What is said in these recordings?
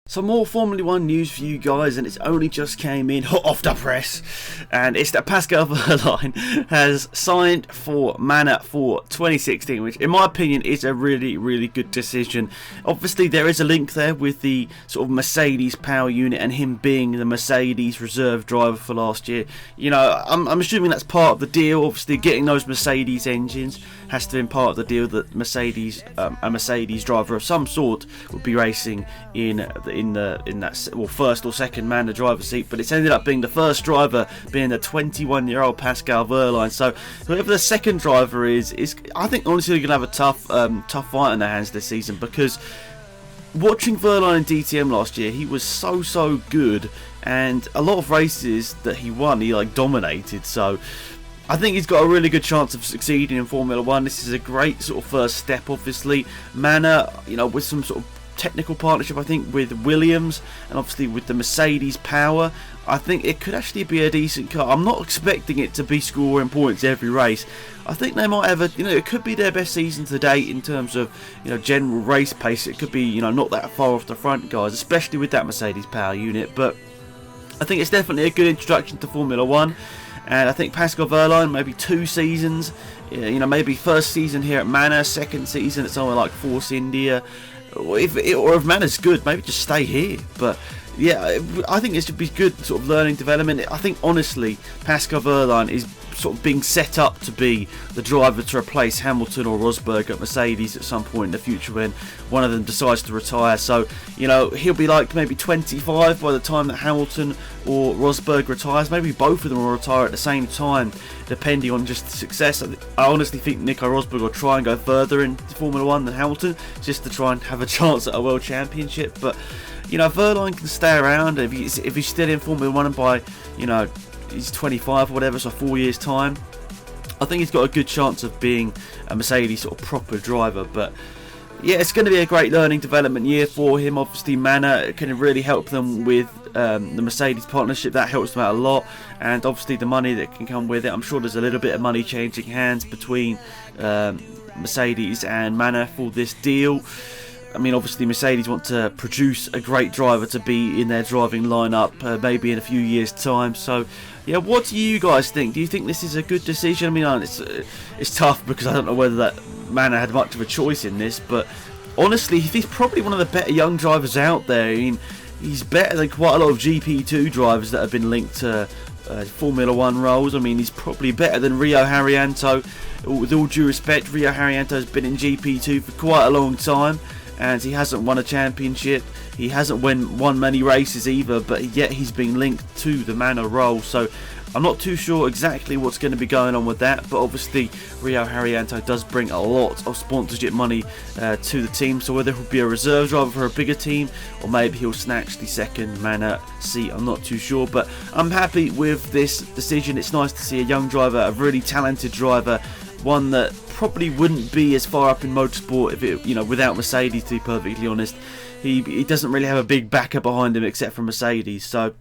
Some more Formula 1 news for you guys, and it's only just came in hot off the press, and it's that Pascal Wehrlein has signed for Manor for 2016, which in my opinion is a really good decision. Obviously there is a link there with the sort of Mercedes power unit and him being the Mercedes reserve driver for last year. You know, I'm assuming that's part of the deal. Obviously getting those Mercedes engines has to be part of the deal, that Mercedes, a Mercedes driver of some sort will be racing in that first or second Manor driver seat, but it's ended up being the first driver being the 21-year-old Pascal Wehrlein. So whoever the second driver is I think honestly they're going to have a tough fight in their hands this season, because watching Wehrlein in DTM last year, he was so good, and a lot of races that he won, he like dominated. So I think he's got a really good chance of succeeding in Formula 1. This is a great sort of first step, obviously. Manor, you know, with some sort of technical partnership, I think, with Williams, and obviously with the Mercedes power, I think it could actually be a decent car. I'm not expecting it to be scoring points every race. I think they might have it could be their best season to date in terms of, general race pace. It could be, not that far off the front, guys, especially with that Mercedes power unit. But I think it's definitely a good introduction to Formula 1. And I think Pascal Wehrlein, maybe 2 seasons, maybe first season here at Manor, second season at somewhere like Force India, or if Manor's good, maybe just stay here. But yeah, I think it should be good sort of learning development. I think honestly, Pascal Wehrlein is sort of being set up to be the driver to replace Hamilton or Rosberg at Mercedes at some point in the future when one of them decides to retire. So he'll be like maybe 25 by the time that Hamilton or Rosberg retires. Maybe both of them will retire at the same time, depending on just the success. I honestly think Nico Rosberg will try and go further in Formula 1 than Hamilton, just to try and have a chance at a world championship. But Wehrlein can stay around if he's still in Formula 1 and by he's 25 or whatever, so 4 years time, I think he's got a good chance of being a Mercedes sort of proper driver. But yeah, it's going to be a great learning development year for him. Obviously Manor can really help them with the Mercedes partnership. That helps them out a lot, and obviously the money that can come with it. I'm sure there's a little bit of money changing hands between Mercedes and Manor for this deal. I mean, obviously Mercedes want to produce a great driver to be in their driving lineup maybe in a few years' time. So yeah, what do you guys think? Do you think this is a good decision? I mean, it's tough because I don't know whether that Manor had much of a choice in this, but honestly, he's probably one of the better young drivers out there. I mean, he's better than quite a lot of GP2 drivers that have been linked to Formula 1 roles. I mean, he's probably better than Rio Haryanto. With all due respect, Rio Haryanto has been in GP2 for quite a long time, and he hasn't won a championship. He hasn't won many races either, but yet he's been linked to the Manor role. So I'm not too sure exactly what's going to be going on with that, but obviously Rio Haryanto does bring a lot of sponsorship money to the team. So whether he'll be a reserve driver for a bigger team, or maybe he'll snatch the second Manor seat, I'm not too sure. But I'm happy with this decision. It's nice to see a young driver, a really talented driver, one that probably wouldn't be as far up in motorsport if it, without Mercedes, to be perfectly honest. He doesn't really have a big backer behind him except for Mercedes. So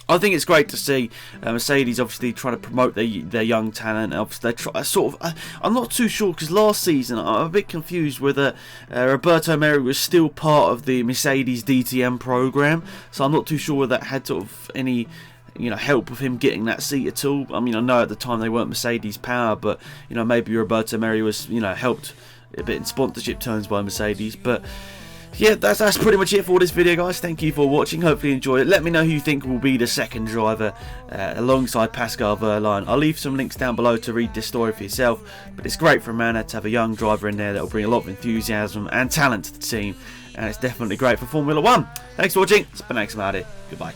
I think it's great to see Mercedes obviously trying to promote their young talent. Obviously they try I'm not too sure, because last season I'm a bit confused whether Roberto Merri was still part of the Mercedes DTM program. So I'm not too sure whether that had sort of any help with him getting that seat at all. I mean, I know at the time they weren't Mercedes power, but maybe Roberto Merri was helped a bit in sponsorship terms by Mercedes. But yeah, that's pretty much it for this video, guys. Thank you for watching. Hopefully you enjoyed it. Let me know who you think will be the second driver alongside Pascal Wehrlein. I'll leave some links down below to read this story for yourself. But it's great for Manor to have a young driver in there that will bring a lot of enthusiasm and talent to the team, and it's definitely great for Formula 1. Thanks for watching. It's been Goodbye.